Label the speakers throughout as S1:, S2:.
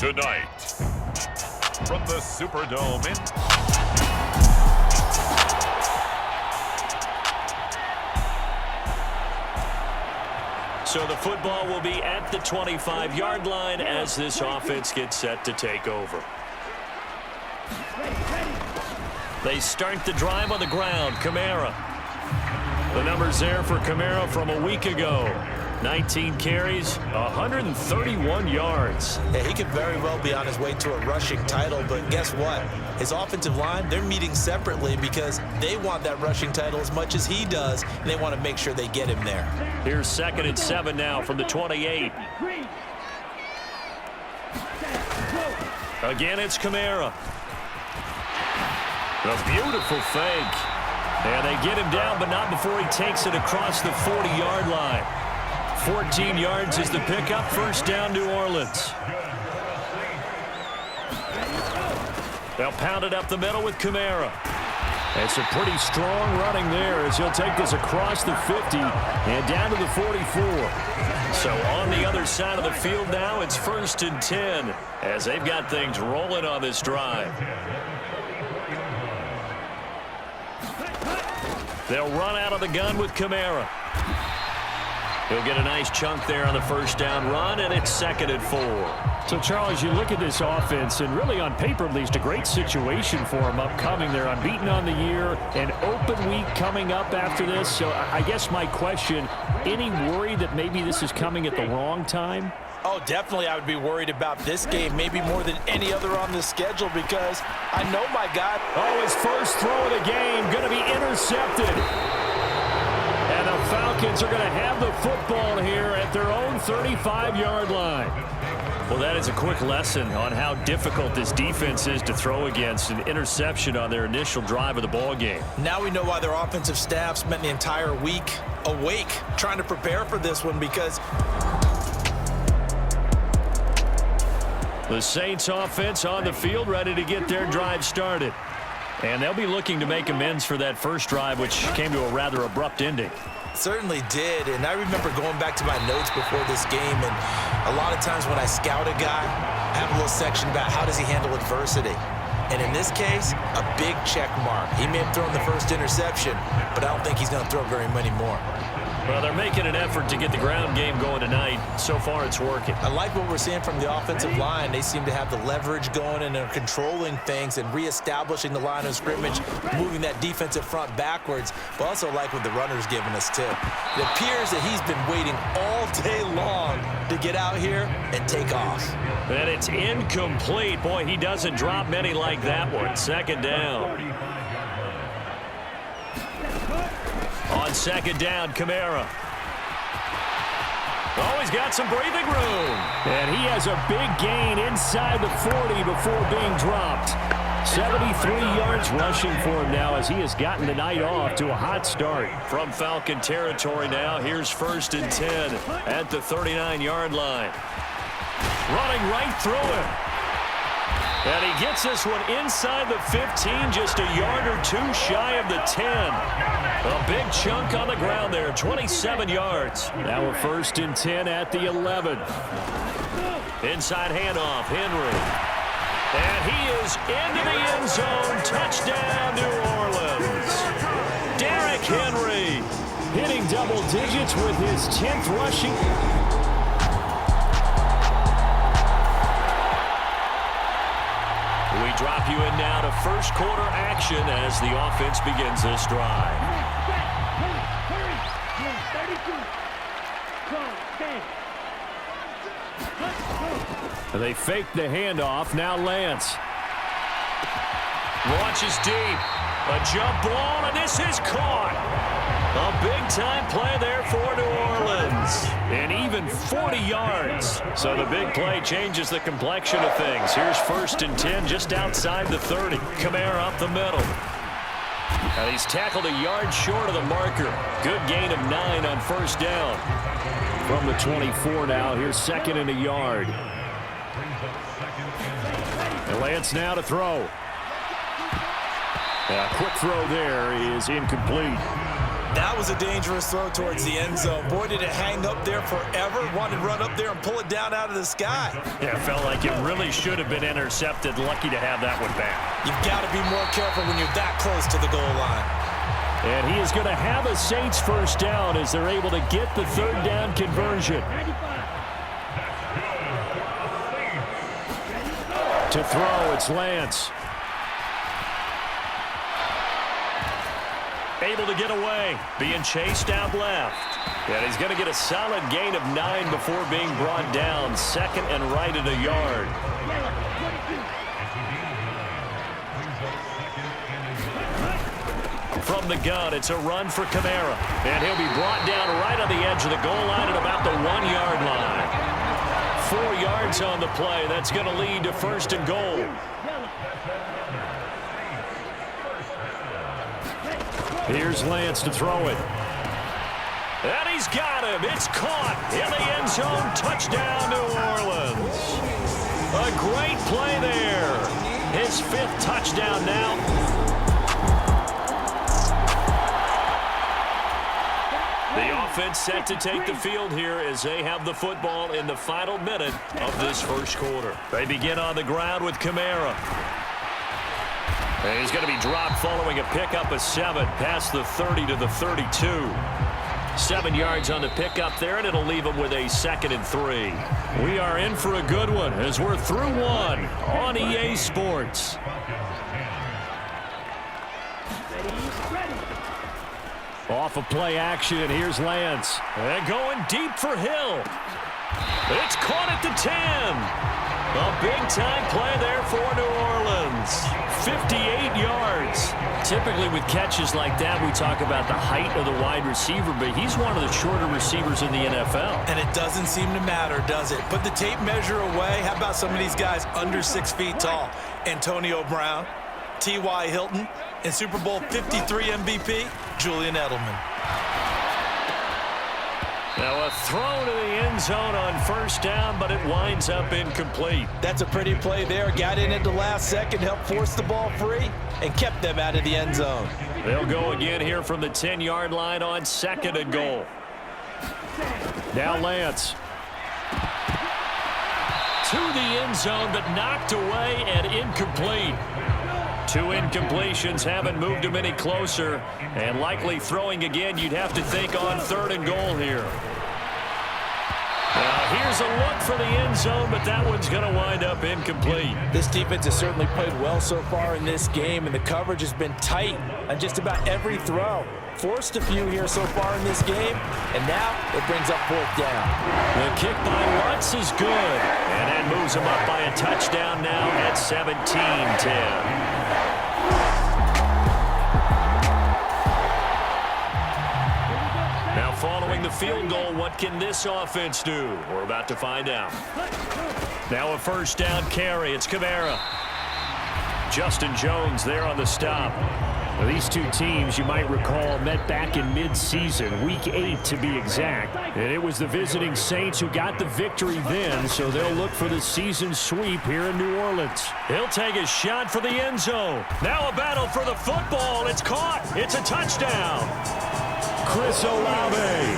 S1: Tonight, from the Superdome in...
S2: So the football will be at the 25-yard line as this offense gets set to take over. They start the drive on the ground. Kamara. The numbers there for Kamara from a week ago. 19 carries, 131 yards.
S3: Yeah, he could very well be on his way to a rushing title, but guess what? His offensive line, they're meeting separately because they want that rushing title as much as he does, and they want to make sure they get him there.
S2: Here's 2nd and 7 now from the 28. Again, it's Kamara. A beautiful fake. And they get him down, but not before he takes it across the 40-yard line. 14 yards is the pickup. 1st down, New Orleans. They'll pound it up the middle with Kamara. It's a pretty strong running there as he'll take this across the 50 and down to the 44. So on the other side of the field now, it's 1st and 10 as they've got things rolling on this drive. They'll run out of the gun with Kamara. He'll get a nice chunk there on the 1st down run, and it's 2nd and 4.
S4: So, Charles, you look at this offense, and really on paper, at least, a great situation for them upcoming. They're unbeaten on the year, an open week coming up after this. So I guess my question, any worry that maybe this is coming at the wrong time?
S3: Oh, definitely I would be worried about this game, maybe more than any other on the schedule, because I know my guy.
S4: Oh, his first throw of the game going to be intercepted. And the Falcons are going to have the football here at their own 35-yard line.
S2: Well, that is a quick lesson on how difficult this defense is to throw against. An interception on their initial drive of the ball game.
S3: Now we know why their offensive staff spent the entire week awake trying to prepare for this one, because
S2: the Saints offense on the field ready to get their drive started. And they'll be looking to make amends for that first drive, which came to a rather abrupt ending.
S3: Certainly did, and I remember going back to my notes before this game, and a lot of times when I scout a guy, I have a little section about how does he handle adversity. And in this case, a big check mark. He may have thrown the first interception, but I don't think he's going to throw very many more.
S2: Well, they're making an effort to get the ground game going tonight. So far, it's working.
S3: I like what we're seeing from the offensive line. They seem to have the leverage going, and they're controlling things and reestablishing the line of scrimmage, moving that defensive front backwards, but also like what the runner's giving us, too. It appears that he's been waiting all day long to get out here and take off.
S2: And it's incomplete. Boy, he doesn't drop many like that one. 2nd down. On 2nd down, Kamara. Oh, he's got some breathing room.
S4: And he has a big gain inside the 40 before being dropped. 73 yards rushing for him now as he has gotten the night off to a hot start.
S2: From Falcon territory now, here's 1st and 10 at the 39-yard line. Running right through him. And he gets this one inside the 15, just a yard or two shy of the 10. A big chunk on the ground there, 27 yards.
S4: Now a 1st and 10 at the 11.
S2: Inside handoff, Henry. And he is into the end zone. Touchdown, New Orleans. Derrick Henry
S4: hitting double digits with his 10th rushing.
S2: We drop you in now to first quarter action as the offense begins this drive.
S4: They fake the handoff. Now Lance.
S2: Launches deep. A jump ball, and this is caught. A big-time play there for New Orleans. And even 40 yards. So the big play changes the complexion of things. Here's 1st and 10 just outside the 30. Kamara up the middle. And he's tackled a yard short of the marker. Good gain of 9 on 1st down.
S4: From the 24 now, here's 2nd and a yard. And Lance now to throw. A quick throw there is incomplete.
S3: That was a dangerous throw towards the end zone. Boy, did it hang up there forever. Wanted to run up there and pull it down out of the sky.
S4: Yeah, it felt like it really should have been intercepted. Lucky to have that one back.
S3: You've got to be more careful when you're that close to the goal line.
S4: And he is going to have a Saints first down as they're able to get the third down conversion. To throw, it's Lance. Able to get away, being chased out left. And he's going to get a solid gain of 9 before being brought down. Second and right at a yard. From the gun, it's a run for Kamara. And he'll be brought down right on the edge of the goal line at about the 1-yard line. 4 yards on the play. That's going to lead to first and goal. Here's Lance to throw it. And he's got him. It's caught in the end zone. Touchdown, New Orleans. A great play there. His 5th touchdown now. The offense set to take the field here as they have the football in the final minute of this first quarter. They begin on the ground with Kamara. And he's going to be dropped following a pickup of 7 past the 30 to the 32. 7 yards on the pickup there, and it'll leave him with a 2nd and 3. We are in for a good one as we're through one on EA Sports. Off of play action, here's Lance. And going deep for Hill. It's caught at the 10. A big-time play there for New Orleans. 58 yards. Typically with catches like that, we talk about the height of the wide receiver, but he's one of the shorter receivers in the NFL.
S3: And it doesn't seem to matter, does it? Put the tape measure away. How about some of these guys under 6 feet tall? Antonio Brown, T.Y. Hilton, and Super Bowl 53 MVP, Julian Edelman.
S4: Now a throw to the end zone on first down, but it winds up incomplete.
S3: That's a pretty play there. Got in at the last second, helped force the ball free, and kept them out of the end zone.
S4: They'll go again here from the 10-yard line on 2nd and goal. Now Lance. To the end zone, but knocked away and incomplete. 2 incompletions haven't moved him any closer, and likely throwing again, you'd have to think on 3rd and goal here. Now here's a look for the end zone, but that one's going to wind up incomplete.
S3: This defense has certainly played well so far in this game, and the coverage has been tight on just about every throw. Forced a few here so far in this game, and now it brings up 4th down.
S4: The kick by Lutz is good, and that moves him up by a touchdown now at 17-10. Now following the field goal, what can this offense do? We're about to find out. Now a first down carry. It's Kamara. Justin Jones there on the stop. Now these two teams, you might recall, met back in mid-season, week 8 to be exact. And it was the visiting Saints who got the victory then, so they'll look for the season sweep here in New Orleans. He'll take a shot for the end zone. Now a battle for the football. It's caught. It's a touchdown. Chris Olave,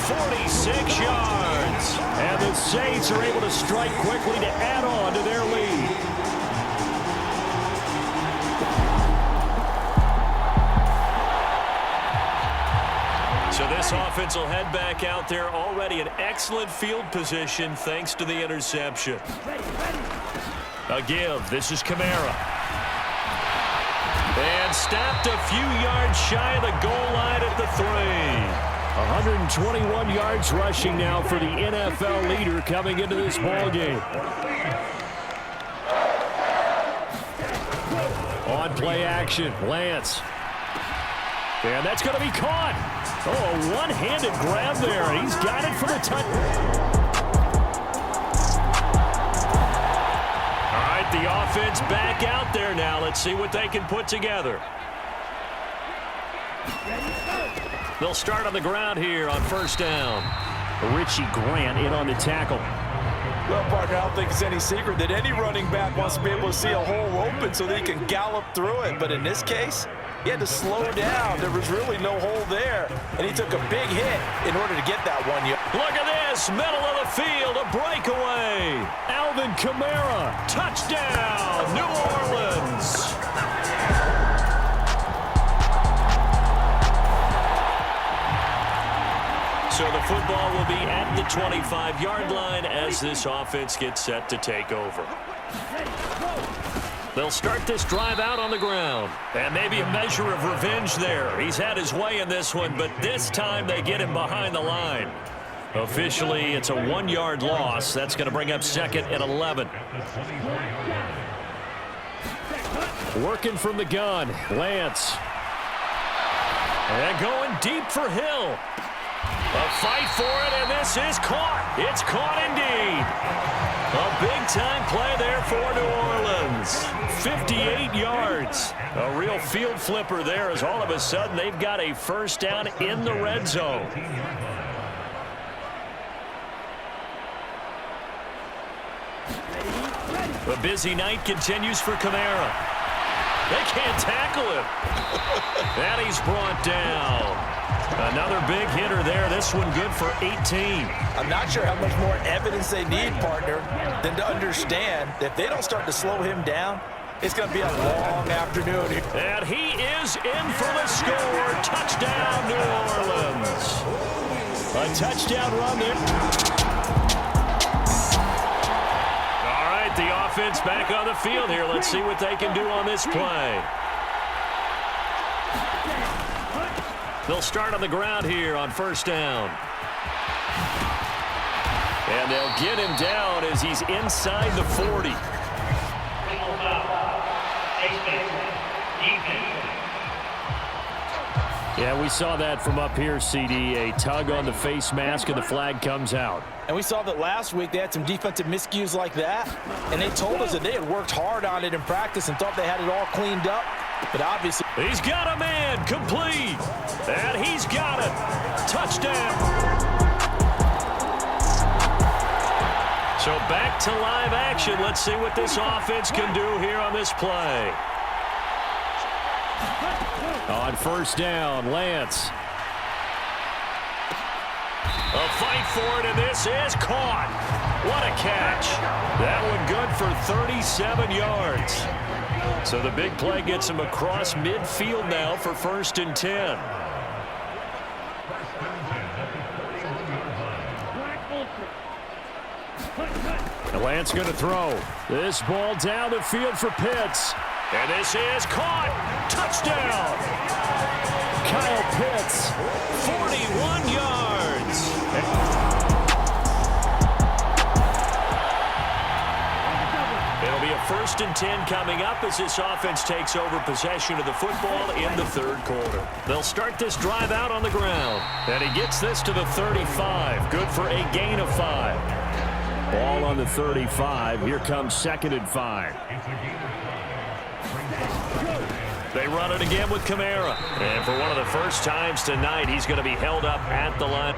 S4: 46 yards. And the Saints are able to strike quickly to add on to their lead. So this offense will head back out there, already in excellent field position thanks to the interception. A give. This is Kamara. And stopped a few yards shy of the goal line at the 3. 121 yards rushing now for the NFL leader coming into this ballgame. On play action, Lance. And that's going to be caught. Oh, a one-handed grab there. He's got it for the touchdown. All right, the offense back out there now. Let's see what they can put together. They'll start on the ground here on first down. Richie Grant in on the tackle.
S3: Well, partner, I don't think it's any secret that any running back wants to be able to see a hole open so that he can gallop through it. But in this case, He had to slow down. There was really no hole there, and he took a big hit in order to get that 1 yard.
S2: Look at this, middle of the field, a breakaway. Alvin Kamara, touchdown, New Orleans. So the football will be at the 25-yard line as this offense gets set to take over. They'll start this drive out on the ground. And maybe a measure of revenge there. He's had his way in this one, but this time they get him behind the line. Officially, it's a 1-yard loss. That's going to bring up second and 11.
S4: Working from the gun, Lance.
S2: And going deep for Hill. A fight for it, and this is caught. It's caught indeed. A big-time play there for New Orleans. 58 yards. A real field flipper there as all of a sudden they've got a first down in the red zone. The busy night continues for Kamara. They can't tackle him. And he's brought down. Another big hitter there. This one good for 18.
S3: I'm not sure how much more evidence they need, partner, than to understand that if they don't start to slow him down, it's going to be a long afternoon.
S2: And he is in for the score. Touchdown, New Orleans. A touchdown run there. All right, the offense back on the field here. Let's see what they can do on this play. They'll start on the ground here on first down. And they'll get him down as he's inside the 40.
S4: Yeah, we saw that from up here, CD. A tug on the face mask, and the flag comes out.
S3: And we saw that last week they had some defensive miscues like that, and they told us that they had worked hard on it in practice and thought they had it all cleaned up. But obviously,
S2: he's got a man complete, and he's got it. Touchdown. So back to live action. Let's see what this offense can do here on this play.
S4: On first down, Lance.
S2: A fight for it, and this is caught. What a catch. That one good for 37 yards. So the big play gets him across midfield now for first and 10.
S4: Lance going to throw. This ball down the field for Pitts.
S2: And this is caught. Touchdown.
S4: Kyle Pitts.
S2: 41 yards. It'll be a first and 10 coming up as this offense takes over possession of the football in the third quarter. They'll start this drive out on the ground. And he gets this to the 35. Good for a gain of 5.
S4: Ball on the 35. Here comes second and 5.
S2: They run it again with Kamara. And for one of the first times tonight, he's going to be held up at the line.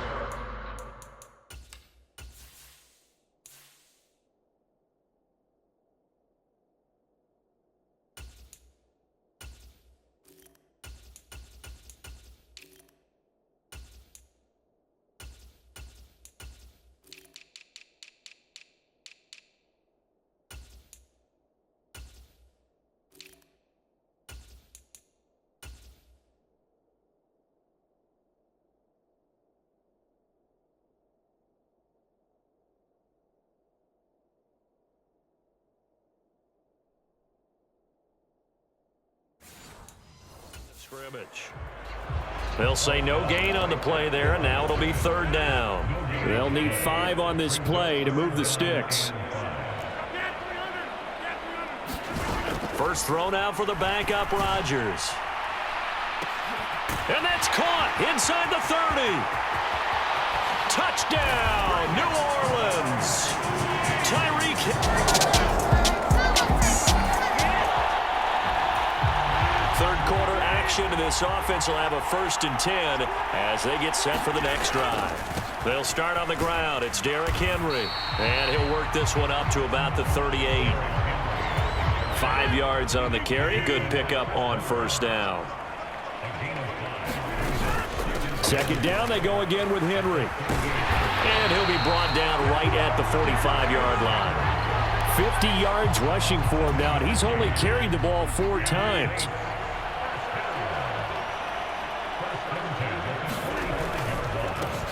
S2: Scrimmage. They'll say no gain on the play there, and now it'll be third down.
S4: They'll need 5 on this play to move the sticks.
S2: First thrown out for the backup, Rodgers. And that's caught inside the 30. Touchdown, New Orleans. Tyreek. Third quarter action, and this offense will have a first and 10 as they get set for the next drive. They'll start on the ground. It's Derrick Henry, and he'll work this one up to about the 38. 5 yards on the carry. Good pickup on first down.
S4: Second down, they go again with Henry.
S2: And he'll be brought down right at the 45-yard line.
S4: 50 yards rushing for him now, and he's only carried the ball 4 times.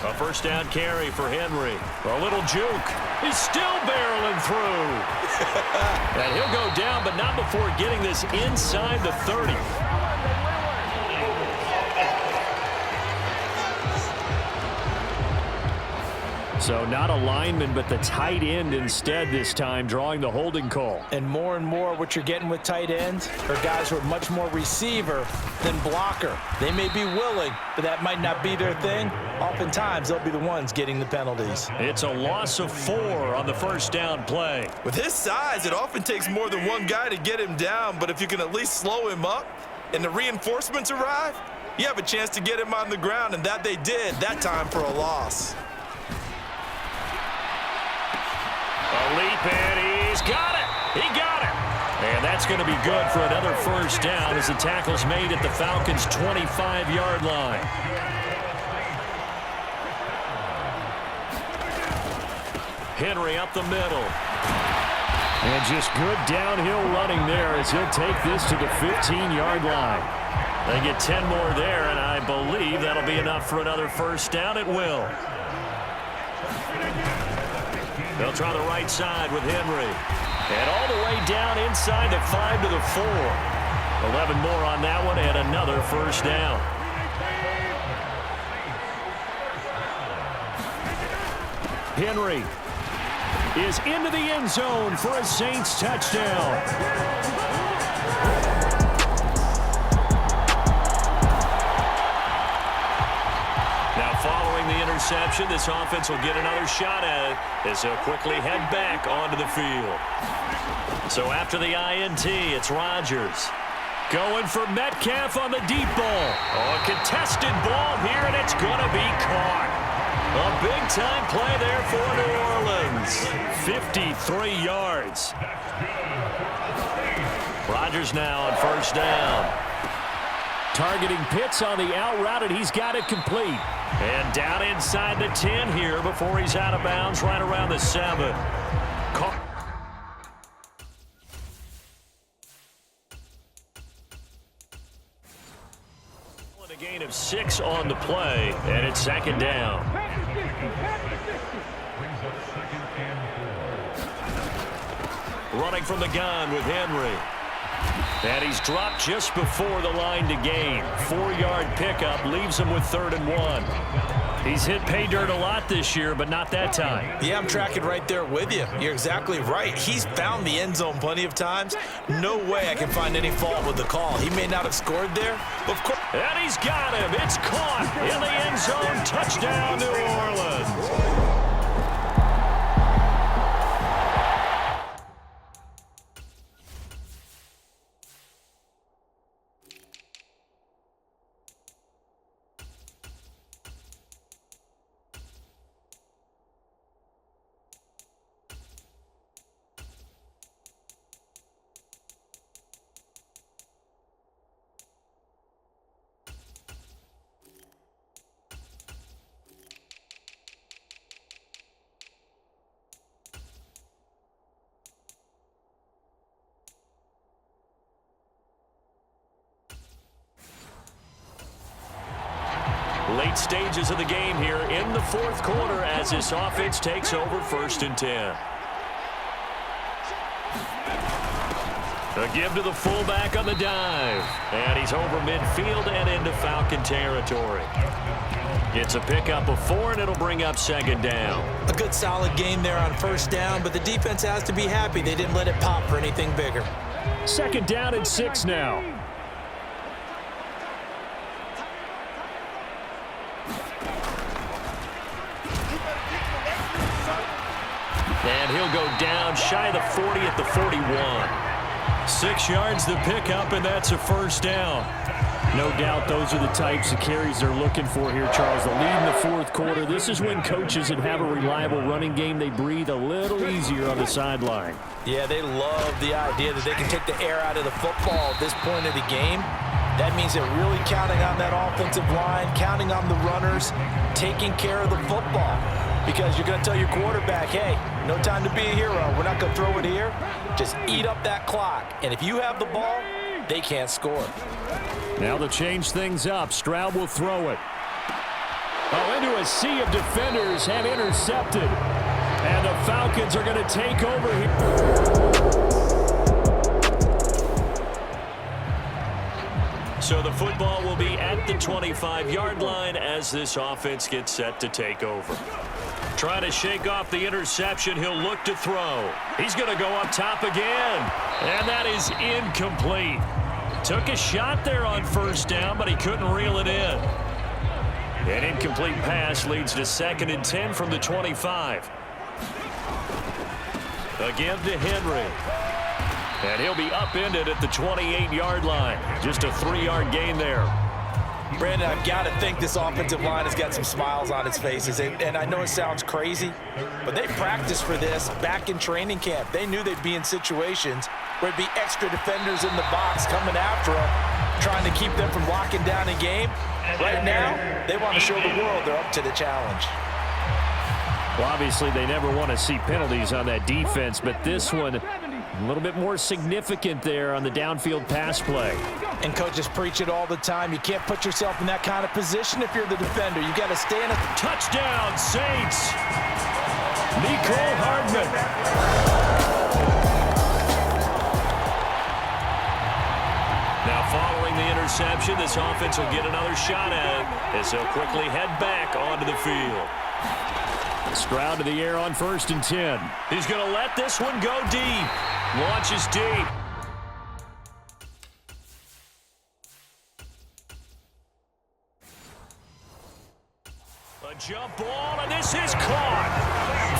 S2: A first down carry for Henry. A little juke. He's still barreling through. And he'll go down, but not before getting this inside the 30.
S4: So not a lineman, but the tight end instead this time, drawing the holding call.
S3: And more what you're getting with tight ends are guys who are much more receiver than blocker. They may be willing, but that might not be their thing. Oftentimes, they'll be the ones getting the penalties.
S2: It's a loss of 4 on the first down play.
S5: With his size, it often takes more than one guy to get him down, but if you can at least slow him up and the reinforcements arrive, you have a chance to get him on the ground, and that they did that time for a loss.
S2: A leap, and he's got it. He got it. And that's going to be good for another first down as the tackle's made at the Falcons' 25-yard line. Henry up the middle.
S4: And just good downhill running there as he'll take this to the 15-yard line.
S2: They get 10 more there, and I believe that'll be enough for another first down. It will. They'll try the right side with Henry. And all the way down inside the 5 to the 4. 11 more on that one and another first down.
S4: Henry is into the end zone for a Saints touchdown.
S2: Now following the interception, this offense will get another shot at it as they'll quickly head back onto the field. So after the INT, it's Rodgers. Going for Metcalf on the deep ball. Oh, a contested ball here, and it's going to be caught. A big-time play there for New Orleans. 53 yards. Rodgers now on first down.
S4: Targeting Pitts on the out route, and he's got it complete.
S2: And down inside the 10 here before he's out of bounds right around the 7. A gain of 6 on the play, and it's second down. Running from the gun with Henry. And he's dropped just before the line to gain. 4-yard pickup leaves him with 3rd and 1. He's hit pay dirt a lot this year, but not that time.
S3: Yeah, I'm tracking right there with you. You're exactly right. He's found the end zone plenty of times. No way I can find any fault with the call. He may not have scored there, but of course.
S2: And he's got him. It's caught in the end zone. Touchdown, New Orleans. Late stages of the game here in the 4th quarter as this offense takes over 1st and 10. A give to the fullback on the dive. And he's over midfield and into Falcon territory. It's a pickup of 4, and it'll bring up 2nd down.
S3: A good solid game there on 1st down, but the defense has to be happy they didn't let it pop for anything bigger.
S4: 2nd down and 6 now.
S2: And he'll go down shy of the 40 at the 41. 6 yards to pick up, and that's a first down.
S4: No doubt those are the types of carries they're looking for here, Charles. The lead in the 4th quarter. This is when coaches that have a reliable running game, they breathe a little easier on the sideline.
S3: Yeah, they love the idea that they can take the air out of the football at this point of the game. That means they're really counting on that offensive line, counting on the runners, taking care of the football. Because you're going to tell your quarterback, hey, no time to be a hero. We're not going to throw it here. Just eat up that clock. And if you have the ball, they can't score.
S4: Now to change things up, Stroud will throw it. Oh, into a sea of defenders and intercepted. And the Falcons are going to take over here.
S2: So the football will be at the 25-yard line as this offense gets set to take over. Trying to shake off the interception. He'll look to throw. He's going to go up top again. And that is incomplete. Took a shot there on first down, but he couldn't reel it in. An incomplete pass leads to 2nd and 10 from the 25. Again to Henry. And he'll be upended at the 28-yard line. Just a 3-yard gain there.
S3: Brandon, I've got to think this offensive line has got some smiles on its faces. And I know it sounds crazy, but they practiced for this back in training camp. They knew they'd be in situations where there'd be extra defenders in the box coming after them, trying to keep them from locking down a game. Right now, they want to show the world they're up to the challenge.
S4: Well, obviously, they never want to see penalties on that defense, but this one, a little bit more significant there on the downfield pass play.
S3: And coaches preach it all the time. You can't put yourself in that kind of position if you're the defender. You got to stay in a
S2: touchdown, Saints. Nicole Hardman. Now following the interception, this offense will get another shot at it as they'll quickly head back onto the field.
S4: Stroud to the air on 1st and 10.
S2: He's going to let this one go deep. Launches deep. A jump ball, and this is caught.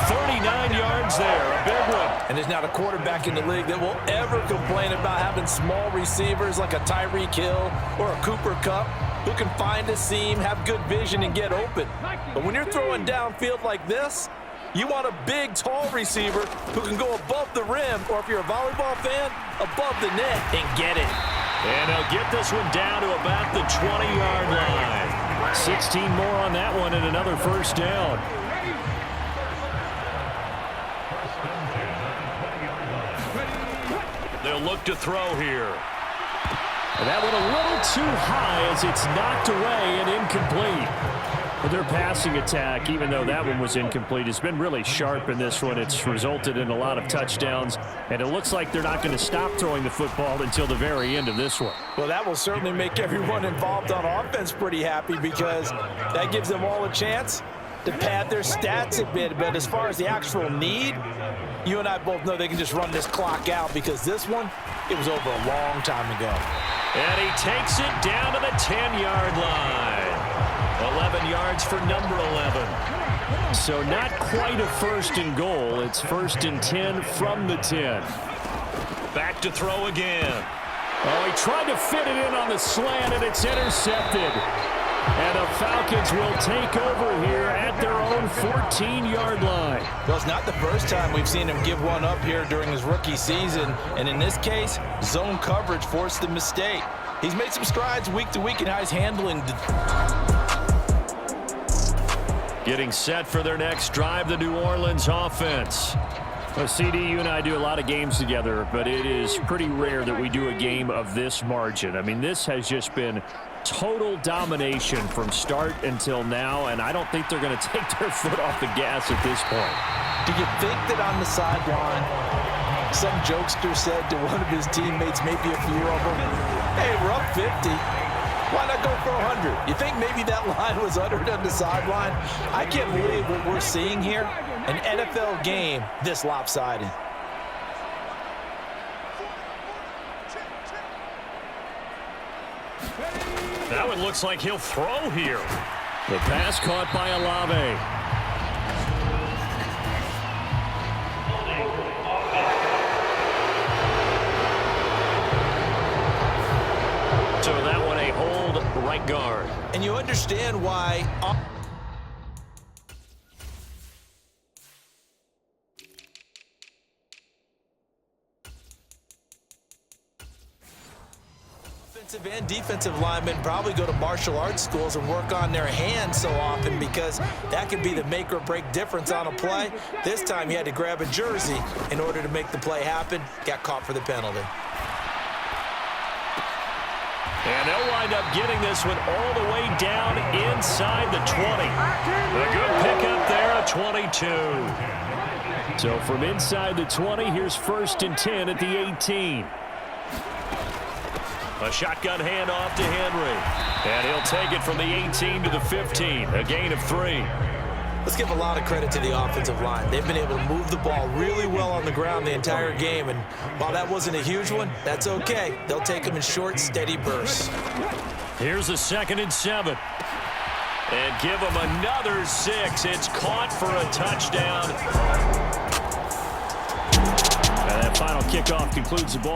S2: 39 yards there, a big one.
S3: And there's not a quarterback in the league that will ever complain about having small receivers like a Tyreek Hill or a Cooper Kupp who can find a seam, have good vision, and get open. But when you're throwing downfield like this, you want a big, tall receiver who can go above the rim, or if you're a volleyball fan, above the net and get it.
S2: And he'll get this one down to about the 20-yard line.
S4: 16 more on that one and another first down.
S2: They'll look to throw here.
S4: And that one a little too high as it's knocked away and incomplete. But their passing attack, even though that one was incomplete, has been really sharp in this one. It's resulted in a lot of touchdowns, and it looks like they're not going to stop throwing the football until the very end of this one.
S3: Well, that will certainly make everyone involved on offense pretty happy because that gives them all a chance to pad their stats a bit. But as far as the actual need, you and I both know they can just run this clock out because this one, it was over a long time ago.
S2: And he takes it down to the 10-yard line. 11 yards for number 11.
S4: So not quite a 1st and goal. It's 1st and 10 from the 10.
S2: Back to throw again.
S4: Oh, he tried to fit it in on the slant, and it's intercepted. And the Falcons will take over here at their own 14-yard line.
S3: Well, it's not the first time we've seen him give one up here during his rookie season. And in this case, zone coverage forced the mistake. He's made some strides week to week in how he's handling.
S2: Getting set for their next drive, the New Orleans offense.
S4: Well, CD, you and I do a lot of games together, but it is pretty rare that we do a game of this margin. I mean, this has just been total domination from start until now, and I don't think they're going to take their foot off the gas at this point.
S3: Do you think that on the sideline, some jokester said to one of his teammates, maybe a few of them, hey, we're up 50. Why not go for 100? You think maybe that line was uttered on the sideline? I can't believe what we're seeing here. An NFL game this lopsided.
S2: Now it looks like he'll throw here.
S4: The pass caught by Olave.
S2: So that one a hold right guard.
S3: And you understand why. offensive and defensive linemen probably go to martial arts schools and work on their hands so often because that can be the make or break difference on a play. This time he had to grab a jersey in order to make the play happen. Got caught for the penalty.
S2: And they'll wind up getting this one all the way down inside the 20. A good pickup there, a 22.
S4: So from inside the 20, here's 1st and 10 at the 18.
S2: A shotgun handoff to Henry. And he'll take it from the 18 to the 15. A gain of 3.
S3: Let's give a lot of credit to the offensive line. They've been able to move the ball really well on the ground the entire game. And while that wasn't a huge one, that's okay. They'll take them in short, steady bursts.
S2: Here's a 2nd and 7. And give them another 6. It's caught for a touchdown.
S4: And that final kickoff concludes the ball.